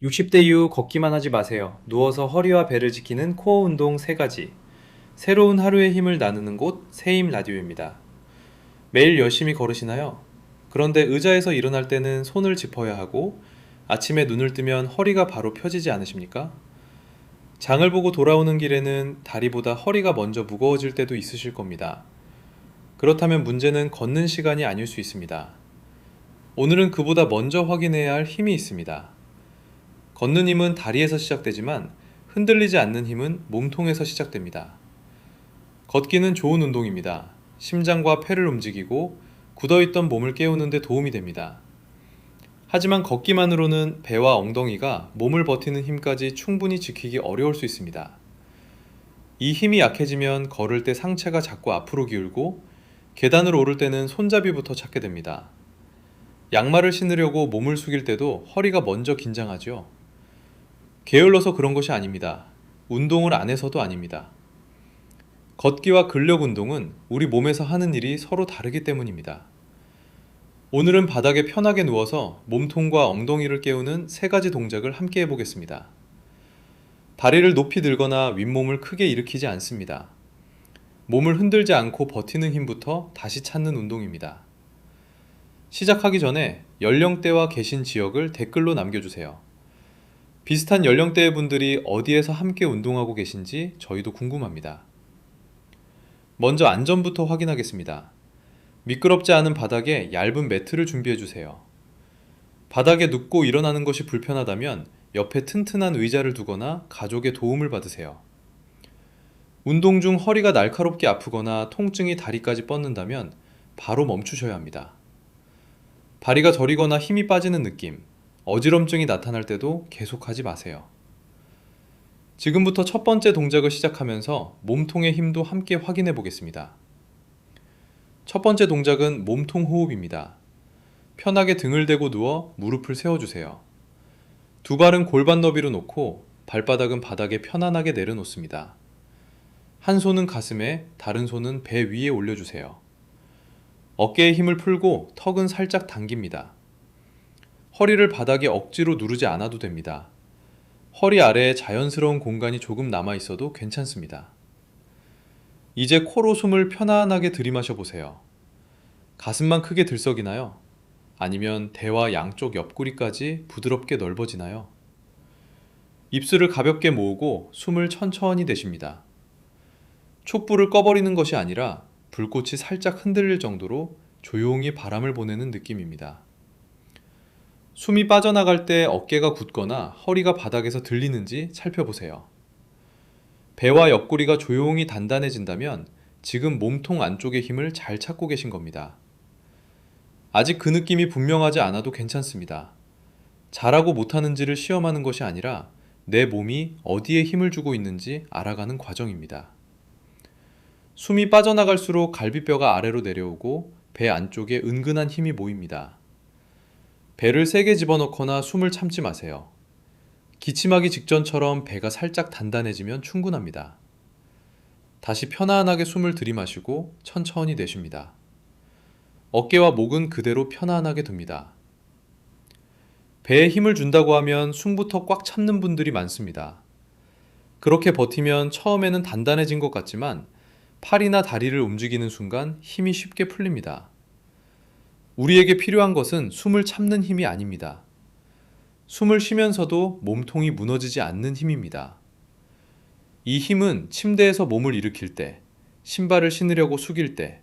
60대 이후 걷기만 하지 마세요. 누워서 허리와 배를 지키는 코어 운동 3가지. 새로운 하루의 힘을 나누는 곳 새힘 라디오입니다. 매일 열심히 걸으시나요? 그런데 의자에서 일어날 때는 손을 짚어야 하고 아침에 눈을 뜨면 허리가 바로 펴지지 않으십니까? 장을 보고 돌아오는 길에는 다리보다 허리가 먼저 무거워질 때도 있으실 겁니다. 그렇다면 문제는 걷는 시간이 아닐 수 있습니다. 오늘은 그보다 먼저 확인해야 할 힘이 있습니다. 걷는 힘은 다리에서 시작되지만 흔들리지 않는 힘은 몸통에서 시작됩니다. 걷기는 좋은 운동입니다. 심장과 폐를 움직이고 굳어있던 몸을 깨우는 데 도움이 됩니다. 하지만 걷기만으로는 배와 엉덩이가 몸을 버티는 힘까지 충분히 지키기 어려울 수 있습니다. 이 힘이 약해지면 걸을 때 상체가 자꾸 앞으로 기울고 계단을 오를 때는 손잡이부터 찾게 됩니다. 양말을 신으려고 몸을 숙일 때도 허리가 먼저 긴장하죠. 게을러서 그런 것이 아닙니다. 운동을 안 해서도 아닙니다. 걷기와 근력 운동은 우리 몸에서 하는 일이 서로 다르기 때문입니다. 오늘은 바닥에 편하게 누워서 몸통과 엉덩이를 깨우는 3가지 동작을 함께 해보겠습니다. 다리를 높이 들거나 윗몸을 크게 일으키지 않습니다. 몸을 흔들지 않고 버티는 힘부터 다시 찾는 운동입니다. 시작하기 전에 연령대와 계신 지역을 댓글로 남겨주세요. 비슷한 연령대의 분들이 어디에서 함께 운동하고 계신지 저희도 궁금합니다. 먼저 안전부터 확인하겠습니다. 미끄럽지 않은 바닥에 얇은 매트를 준비해주세요. 바닥에 눕고 일어나는 것이 불편하다면 옆에 튼튼한 의자를 두거나 가족의 도움을 받으세요. 운동 중 허리가 날카롭게 아프거나 통증이 다리까지 뻗는다면 바로 멈추셔야 합니다. 다리가 저리거나 힘이 빠지는 느낌, 어지럼증이 나타날 때도 계속하지 마세요. 지금부터 첫 번째 동작을 시작하면서 몸통의 힘도 함께 확인해 보겠습니다. 첫 번째 동작은 몸통 호흡입니다. 편하게 등을 대고 누워 무릎을 세워주세요. 두 발은 골반 너비로 놓고 발바닥은 바닥에 편안하게 내려놓습니다. 한 손은 가슴에, 다른 손은 배 위에 올려주세요. 어깨에 힘을 풀고 턱은 살짝 당깁니다. 허리를 바닥에 억지로 누르지 않아도 됩니다. 허리 아래에 자연스러운 공간이 조금 남아 있어도 괜찮습니다. 이제 코로 숨을 편안하게 들이마셔 보세요. 가슴만 크게 들썩이나요? 아니면 대와 양쪽 옆구리까지 부드럽게 넓어지나요? 입술을 가볍게 모으고 숨을 천천히 내쉽니다. 촛불을 꺼버리는 것이 아니라 불꽃이 살짝 흔들릴 정도로 조용히 바람을 보내는 느낌입니다. 숨이 빠져나갈 때 어깨가 굳거나 허리가 바닥에서 들리는지 살펴보세요. 배와 옆구리가 조용히 단단해진다면 지금 몸통 안쪽의 힘을 잘 찾고 계신 겁니다. 아직 그 느낌이 분명하지 않아도 괜찮습니다. 잘하고 못하는지를 시험하는 것이 아니라 내 몸이 어디에 힘을 주고 있는지 알아가는 과정입니다. 숨이 빠져나갈수록 갈비뼈가 아래로 내려오고 배 안쪽에 은근한 힘이 모입니다. 배를 세게 집어넣거나 숨을 참지 마세요. 기침하기 직전처럼 배가 살짝 단단해지면 충분합니다. 다시 편안하게 숨을 들이마시고 천천히 내쉽니다. 어깨와 목은 그대로 편안하게 둡니다. 배에 힘을 준다고 하면 숨부터 꽉 참는 분들이 많습니다. 그렇게 버티면 처음에는 단단해진 것 같지만 팔이나 다리를 움직이는 순간 힘이 쉽게 풀립니다. 우리에게 필요한 것은 숨을 참는 힘이 아닙니다. 숨을 쉬면서도 몸통이 무너지지 않는 힘입니다. 이 힘은 침대에서 몸을 일으킬 때, 신발을 신으려고 숙일 때,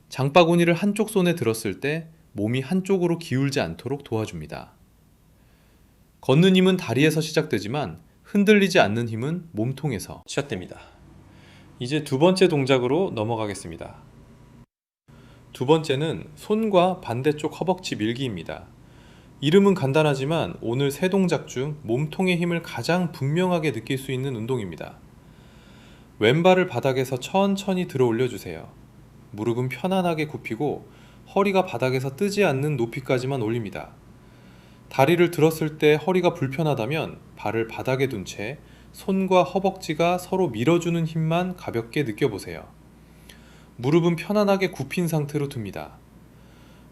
장바구니를 한쪽 손에 들었을 때 몸이 한쪽으로 기울지 않도록 도와줍니다. 걷는 힘은 다리에서 시작되지만 흔들리지 않는 힘은 몸통에서 시작됩니다. 이제 두 번째 동작으로 넘어가겠습니다. 두 번째는 손과 반대쪽 허벅지 밀기입니다. 이름은 간단하지만 오늘 세 동작 중 몸통의 힘을 가장 분명하게 느낄 수 있는 운동입니다. 왼발을 바닥에서 천천히 들어 올려주세요. 무릎은 편안하게 굽히고 허리가 바닥에서 뜨지 않는 높이까지만 올립니다. 다리를 들었을 때 허리가 불편하다면 발을 바닥에 둔 채 손과 허벅지가 서로 밀어주는 힘만 가볍게 느껴보세요. 무릎은 편안하게 굽힌 상태로 둡니다.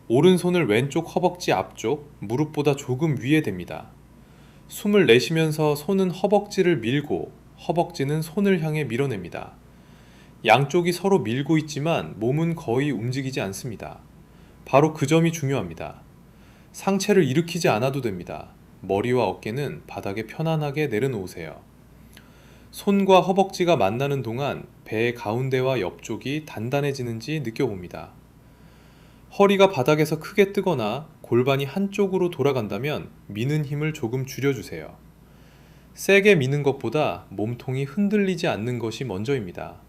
오른손을 왼쪽 허벅지 앞쪽, 무릎보다 조금 위에 댑니다. 숨을 내쉬면서 손은 허벅지를 밀고 허벅지는 손을 향해 밀어냅니다. 양쪽이 서로 밀고 있지만 몸은 거의 움직이지 않습니다. 바로 그 점이 중요합니다. 상체를 일으키지 않아도 됩니다. 머리와 어깨는 바닥에 편안하게 내려놓으세요. 손과 허벅지가 만나는 동안 배의 가운데와 옆쪽이 단단해지는지 느껴봅니다. 허리가 바닥에서 크게 뜨거나 골반이 한쪽으로 돌아간다면 미는 힘을 조금 줄여주세요. 세게 미는 것보다 몸통이 흔들리지 않는 것이 먼저입니다.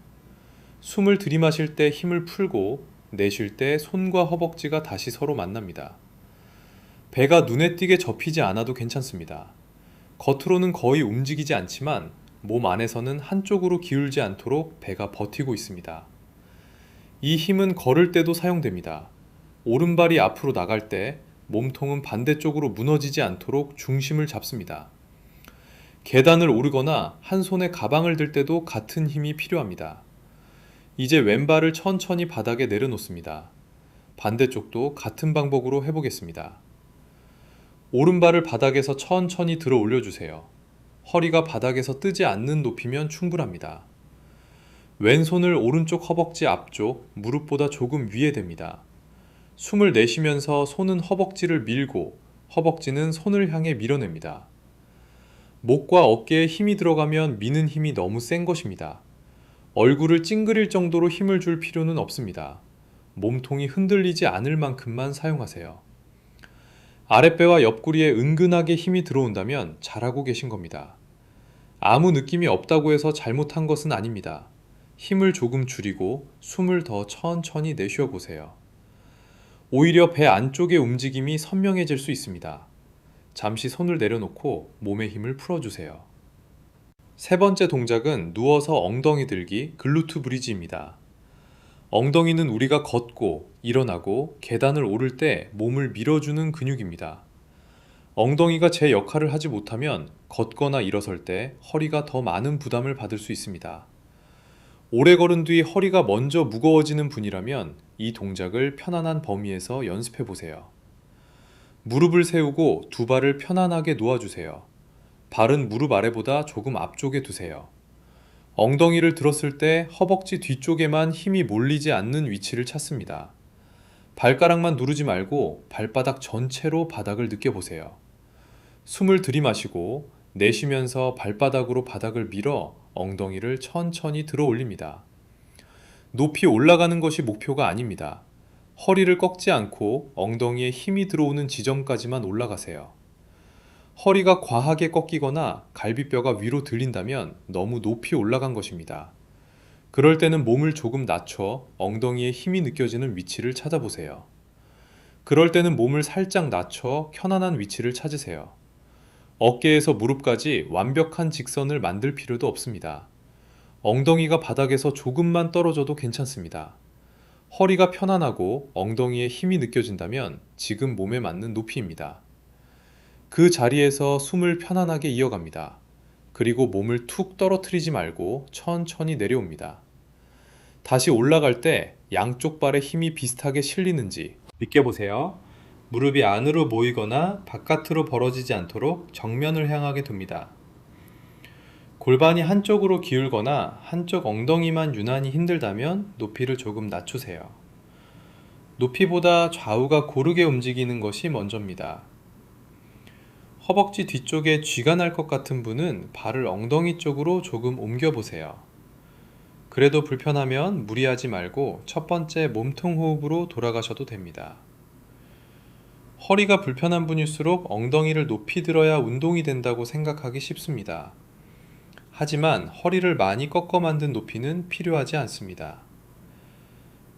숨을 들이마실 때 힘을 풀고 내쉴 때 손과 허벅지가 다시 서로 만납니다. 배가 눈에 띄게 접히지 않아도 괜찮습니다. 겉으로는 거의 움직이지 않지만 몸 안에서는 한쪽으로 기울지 않도록 배가 버티고 있습니다. 이 힘은 걸을 때도 사용됩니다. 오른발이 앞으로 나갈 때 몸통은 반대쪽으로 무너지지 않도록 중심을 잡습니다. 계단을 오르거나 한 손에 가방을 들 때도 같은 힘이 필요합니다. 이제 왼발을 천천히 바닥에 내려놓습니다. 반대쪽도 같은 방법으로 해보겠습니다. 오른발을 바닥에서 천천히 들어 올려주세요. 허리가 바닥에서 뜨지 않는 높이면 충분합니다. 왼손을 오른쪽 허벅지 앞쪽, 무릎보다 조금 위에 댑니다. 숨을 내쉬면서 손은 허벅지를 밀고 허벅지는 손을 향해 밀어냅니다. 목과 어깨에 힘이 들어가면 미는 힘이 너무 센 것입니다. 얼굴을 찡그릴 정도로 힘을 줄 필요는 없습니다. 몸통이 흔들리지 않을 만큼만 사용하세요. 아랫배와 옆구리에 은근하게 힘이 들어온다면 잘하고 계신 겁니다. 아무 느낌이 없다고 해서 잘못한 것은 아닙니다. 힘을 조금 줄이고 숨을 더 천천히 내쉬어 보세요. 오히려 배 안쪽의 움직임이 선명해질 수 있습니다. 잠시 손을 내려놓고 몸의 힘을 풀어주세요. 세 번째 동작은 누워서 엉덩이 들기 글루트 브리지입니다. 엉덩이는 우리가 걷고 일어나고 계단을 오를 때 몸을 밀어주는 근육입니다. 엉덩이가 제 역할을 하지 못하면 걷거나 일어설 때 허리가 더 많은 부담을 받을 수 있습니다. 오래 걸은 뒤 허리가 먼저 무거워지는 분이라면 이 동작을 편안한 범위에서 연습해 보세요. 무릎을 세우고 두 발을 편안하게 놓아주세요. 발은 무릎 아래보다 조금 앞쪽에 두세요. 엉덩이를 들었을 때 허벅지 뒤쪽에만 힘이 몰리지 않는 위치를 찾습니다. 발가락만 누르지 말고 발바닥 전체로 바닥을 느껴보세요. 숨을 들이마시고 내쉬면서 발바닥으로 바닥을 밀어 엉덩이를 천천히 들어 올립니다. 높이 올라가는 것이 목표가 아닙니다. 허리를 꺾지 않고 엉덩이에 힘이 들어오는 지점까지만 올라가세요. 허리가 과하게 꺾이거나 갈비뼈가 위로 들린다면 너무 높이 올라간 것입니다. 그럴 때는 몸을 조금 낮춰 엉덩이에 힘이 느껴지는 위치를 찾아보세요. 그럴 때는 몸을 살짝 낮춰 편안한 위치를 찾으세요. 어깨에서 무릎까지 완벽한 직선을 만들 필요도 없습니다. 엉덩이가 바닥에서 조금만 떨어져도 괜찮습니다. 허리가 편안하고 엉덩이에 힘이 느껴진다면 지금 몸에 맞는 높이입니다. 그 자리에서 숨을 편안하게 이어갑니다. 그리고 몸을 툭 떨어뜨리지 말고 천천히 내려옵니다. 다시 올라갈 때 양쪽 발에 힘이 비슷하게 실리는지 느껴보세요. 무릎이 안으로 모이거나 바깥으로 벌어지지 않도록 정면을 향하게 둡니다. 골반이 한쪽으로 기울거나 한쪽 엉덩이만 유난히 힘들다면 높이를 조금 낮추세요. 높이보다 좌우가 고르게 움직이는 것이 먼저입니다. 허벅지 뒤쪽에 쥐가 날 것 같은 분은 발을 엉덩이 쪽으로 조금 옮겨보세요. 그래도 불편하면 무리하지 말고 첫 번째 몸통 호흡으로 돌아가셔도 됩니다. 허리가 불편한 분일수록 엉덩이를 높이 들어야 운동이 된다고 생각하기 쉽습니다. 하지만 허리를 많이 꺾어 만든 높이는 필요하지 않습니다.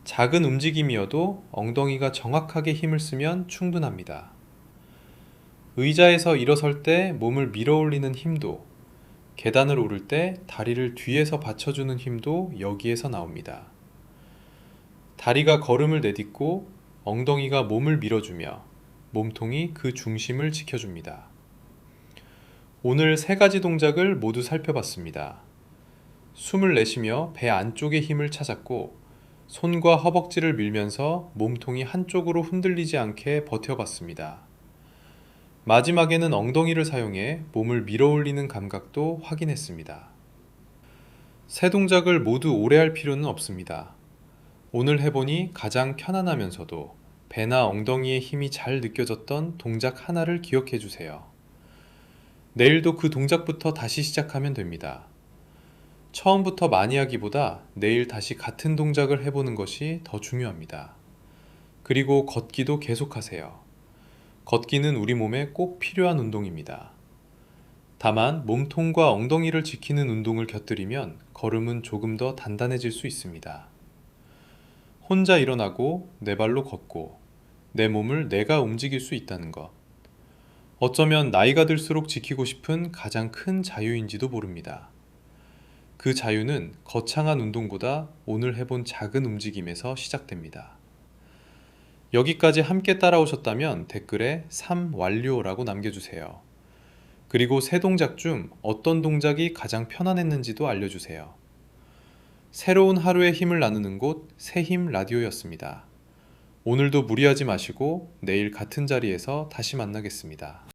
작은 움직임이어도 엉덩이가 정확하게 힘을 쓰면 충분합니다. 의자에서 일어설 때 몸을 밀어 올리는 힘도, 계단을 오를 때 다리를 뒤에서 받쳐주는 힘도 여기에서 나옵니다. 다리가 걸음을 내딛고 엉덩이가 몸을 밀어주며 몸통이 그 중심을 지켜줍니다. 오늘 세 가지 동작을 모두 살펴봤습니다. 숨을 내쉬며 배 안쪽의 힘을 찾았고 손과 허벅지를 밀면서 몸통이 한쪽으로 흔들리지 않게 버텨봤습니다. 마지막에는 엉덩이를 사용해 몸을 밀어 올리는 감각도 확인했습니다. 세 동작을 모두 오래 할 필요는 없습니다. 오늘 해보니 가장 편안하면서도 배나 엉덩이의 힘이 잘 느껴졌던 동작 하나를 기억해 주세요. 내일도 그 동작부터 다시 시작하면 됩니다. 처음부터 많이 하기보다 내일 다시 같은 동작을 해보는 것이 더 중요합니다. 그리고 걷기도 계속하세요. 걷기는 우리 몸에 꼭 필요한 운동입니다. 다만 몸통과 엉덩이를 지키는 운동을 곁들이면 걸음은 조금 더 단단해질 수 있습니다. 혼자 일어나고 내 발로 걷고 내 몸을 내가 움직일 수 있다는 것. 어쩌면 나이가 들수록 지키고 싶은 가장 큰 자유인지도 모릅니다. 그 자유는 거창한 운동보다 오늘 해본 작은 움직임에서 시작됩니다. 여기까지 함께 따라오셨다면 댓글에 3 완료라고 남겨주세요. 그리고 세 동작 중 어떤 동작이 가장 편안했는지도 알려주세요. 새로운 하루의 힘을 나누는 곳 새힘 라디오였습니다. 오늘도 무리하지 마시고 내일 같은 자리에서 다시 만나겠습니다.